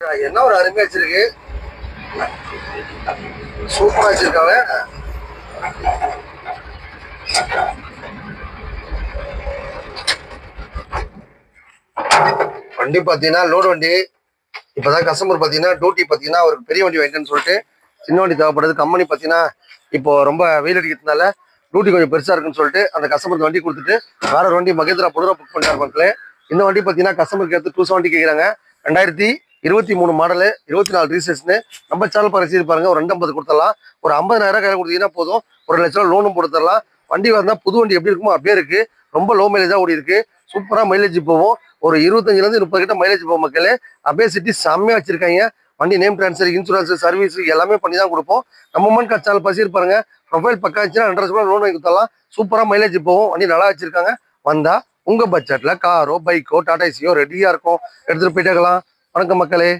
என்ன ஒரு அருமையா வச்சிருக்கு, சூப்பரா வச்சிருக்காங்க. வண்டி பாத்தீங்கன்னா லோடு வண்டி. இப்பதான் கஸ்டமர் பாத்தீங்கன்னா டியூட்டி பாத்தீங்கன்னா ஒரு பெரிய வண்டி வாங்கிட்டேன்னு சொல்லிட்டு சின்ன வண்டி தேவைப்படுது. கம்பெனி பாத்தீங்கன்னா இப்போ ரொம்ப வெயில் அடிக்கிறதுனால டியூட்டி கொஞ்சம் பெருசா இருக்குன்னு சொல்லிட்டு அந்த கஸ்டமருக்கு வண்டி கொடுத்துட்டு வேற ஒரு வண்டி மகேந்திரா பொருளை புக் பண்ணிட்டார் மக்களே. இந்த வண்டி பாத்தீங்கன்னா கஸ்டமருக்கு எடுத்து 270 கேட்குறாங்க. 2023 மாடலு, 24 ரீசேஷனு. நம்ம சேனல் ரசீது பாருங்க. ஒரு 250 கொடுத்துடலாம். ஒரு 50,000 கையில் கொடுத்தீங்கன்னா போதும். ஒரு 1 லட்ச ரூபா லோனும் கொடுத்துடலாம். வண்டி வந்தா புது வண்டி எப்படி இருக்குமோ அப்படியே இருக்கு. ரொம்ப லோ மைலேஜா ஓடி இருக்கு. சூப்பரா மைலேஜ் போகும். ஒரு 25லேருந்து 30 கிட்ட மைலேஜ் போகும் மக்களே. அப்படியே சிட்டி செம்மையா வச்சிருக்காங்க. வண்டி நேம் டிரான்ஸ்ஃபர், இன்சூரன்ஸ், சர்வீஸ் எல்லாமே பண்ணி தான் கொடுப்போம். நம்ம மன் சேனல் பசிர் பாருங்க. ப்ரொஃபைல் பக்கா இருந்துச்சுன்னா 2 லட்ச ரூபா லோன் வாங்கி கொடுத்தலாம். சூப்பரா மைலேஜ் போகும். வண்டி நல்லா வச்சிருக்காங்க. வந்தா உங்க பட்ஜெட்ல காரோ, பைக்கோ, டாடா ஏசியோ ரெடியா இருக்கும். எடுத்துட்டு போயிட்டே இருக்கலாம். வணக்கம் மக்களே.